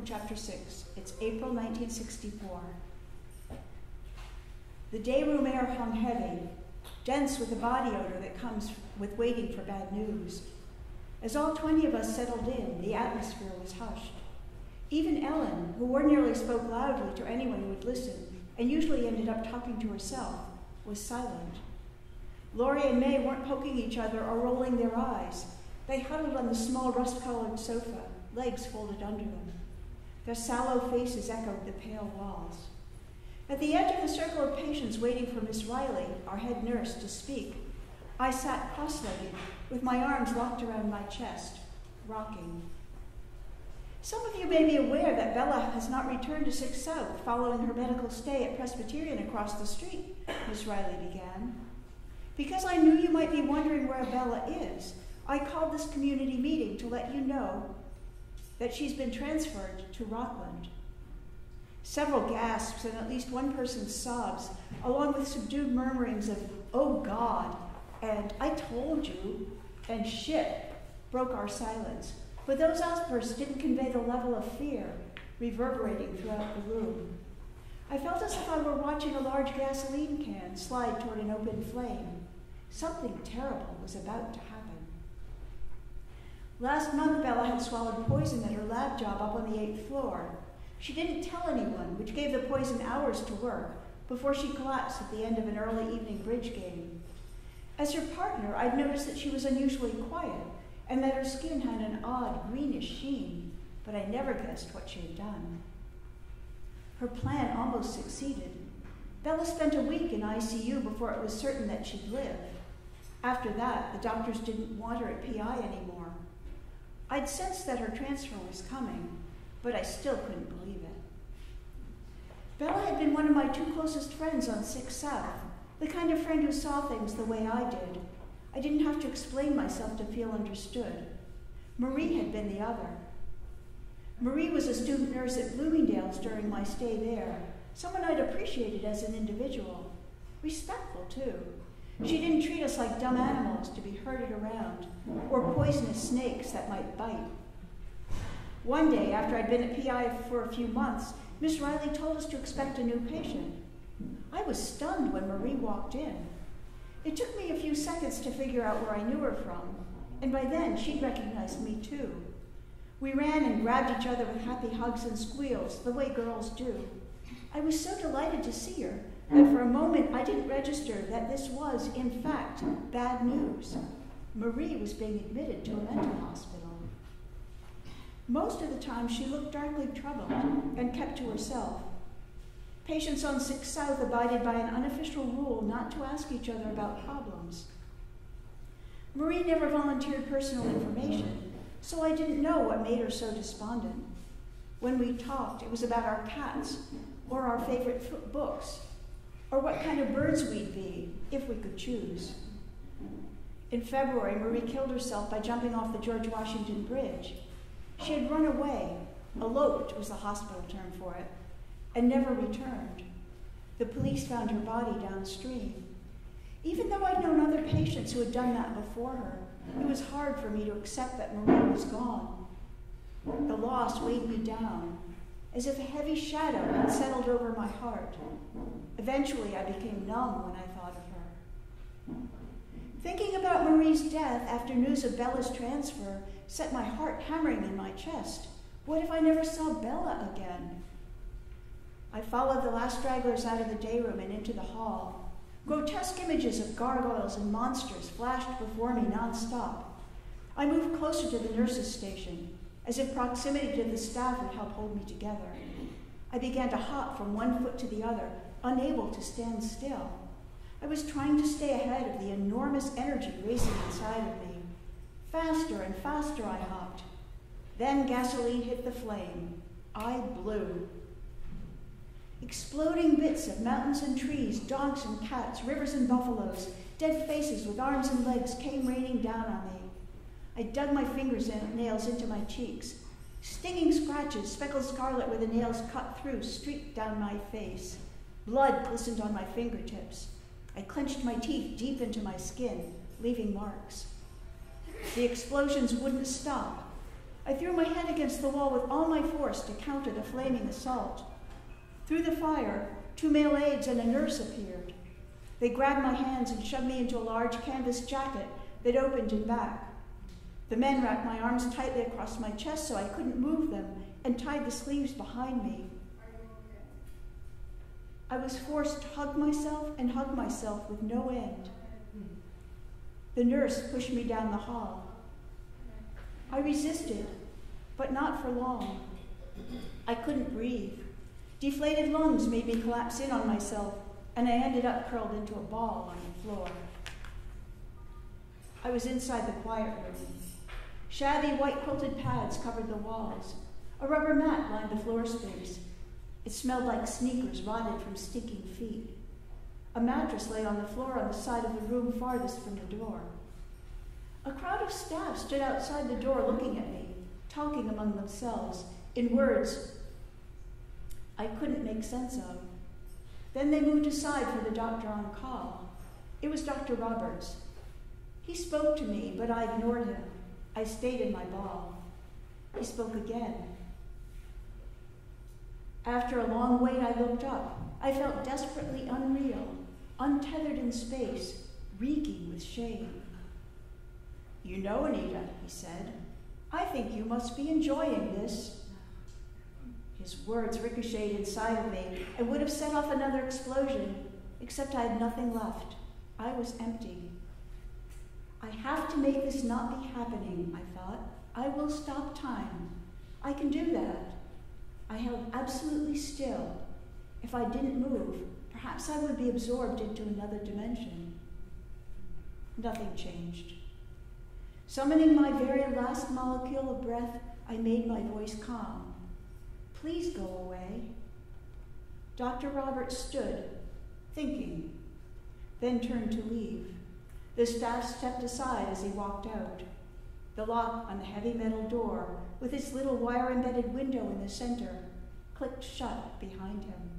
chapter 6. It's April 1964. The day room air hung heavy, dense with the body odor that comes with waiting for bad news. As all 20 of us settled in, the atmosphere was hushed. Even Ellen, who ordinarily spoke loudly to anyone who would listen, and usually ended up talking to herself, was silent. Laurie and May weren't poking each other or rolling their eyes. They huddled on the small rust-colored sofa, legs folded under them. Their sallow faces echoed the pale walls. At the edge of the circle of patients waiting for Miss Riley, our head nurse, to speak, I sat cross-legged, with my arms locked around my chest, rocking. Some of you may be aware that Bella has not returned to 6 South following her medical stay at Presbyterian across the street, Miss Riley began. Because I knew you might be wondering where Bella is, I called this community meeting to let you know that she's been transferred to Rockland. Several gasps and at least one person's sobs, along with subdued murmurings of, "Oh God," and "I told you," and "shit," broke our silence. But those outbursts didn't convey the level of fear reverberating throughout the room. I felt as if I were watching a large gasoline can slide toward an open flame. Something terrible was about to happen. Last month, Bella had swallowed poison at her lab job up on the 8th floor. She didn't tell anyone, which gave the poison hours to work before she collapsed at the end of an early evening bridge game. As her partner, I'd noticed that she was unusually quiet and that her skin had an odd greenish sheen, but I never guessed what she had done. Her plan almost succeeded. Bella spent a week in ICU before it was certain that she'd live. After that, the doctors didn't want her at PI anymore. I'd sensed that her transfer was coming, but I still couldn't believe it. Bella had been one of my 2 closest friends on 6 South, the kind of friend who saw things the way I did. I didn't have to explain myself to feel understood. Marie had been the other. Marie was a student nurse at Bloomingdale's during my stay there, someone I'd appreciated as an individual. Respectful, too. She didn't treat us like dumb animals to be herded around, or poisonous snakes that might bite. One day, after I'd been at PI for a few months, Miss Riley told us to expect a new patient. I was stunned when Marie walked in. It took me a few seconds to figure out where I knew her from, and by then she'd recognized me too. We ran and grabbed each other with happy hugs and squeals, the way girls do. I was so delighted to see her that for a moment I didn't register that this was, in fact, bad news. Marie was being admitted to a mental hospital. Most of the time she looked darkly troubled and kept to herself. Patients on 6 South abided by an unofficial rule not to ask each other about problems. Marie never volunteered personal information, so I didn't know what made her so despondent. When we talked, it was about our cats, or our favorite books, or what kind of birds we'd be, if we could choose. In February, Marie killed herself by jumping off the George Washington Bridge. She had run away, eloped was the hospital term for it, and never returned. The police found her body downstream. Even though I'd known other patients who had done that before her, it was hard for me to accept that Marie was gone. The loss weighed me down, as if a heavy shadow had settled over my heart. Eventually, I became numb when I thought of her. Thinking about Marie's death after news of Bella's transfer set my heart hammering in my chest. What if I never saw Bella again? I followed the last stragglers out of the day room and into the hall. Grotesque images of gargoyles and monsters flashed before me nonstop. I moved closer to the nurses' station, as if proximity to the staff would help hold me together. I began to hop from one foot to the other, unable to stand still. I was trying to stay ahead of the enormous energy racing inside of me. Faster and faster I hopped. Then gasoline hit the flame. I blew. Exploding bits of mountains and trees, dogs and cats, rivers and buffaloes, dead faces with arms and legs came raining down on me. I dug my fingernails into my cheeks. Stinging scratches, speckled scarlet where the nails cut through, streaked down my face. Blood glistened on my fingertips. I clenched my teeth deep into my skin, leaving marks. The explosions wouldn't stop. I threw my head against the wall with all my force to counter the flaming assault. Through the fire, 2 male aides and a nurse appeared. They grabbed my hands and shoved me into a large canvas jacket that opened in back. The men wrapped my arms tightly across my chest so I couldn't move them and tied the sleeves behind me. I was forced to hug myself with no end. The nurse pushed me down the hall. I resisted, but not for long. I couldn't breathe. Deflated lungs made me collapse in on myself, and I ended up curled into a ball on the floor. I was inside the quiet room. Shabby white quilted pads covered the walls. A rubber mat lined the floor space. It smelled like sneakers rotted from stinking feet. A mattress lay on the floor on the side of the room farthest from the door. A crowd of staff stood outside the door looking at me, talking among themselves in words I couldn't make sense of. Then they moved aside for the doctor on call. It was Dr. Roberts. He spoke to me, but I ignored him. I stayed in my ball. He spoke again. After a long wait, I looked up. I felt desperately unreal, untethered in space, reeking with shame. "You know, Anita," he said, "I think you must be enjoying this." His words ricocheted inside of me and would have set off another explosion, except I had nothing left. I was empty. I have to make this not be happening, I thought. I will stop time. I can do that. I held absolutely still. If I didn't move, perhaps I would be absorbed into another dimension. Nothing changed. Summoning my very last molecule of breath, I made my voice calm. "Please go away." Dr. Roberts stood, thinking, then turned to leave. The staff stepped aside as he walked out. The lock on the heavy metal door, with its little wire-embedded window in the center, clicked shut behind him.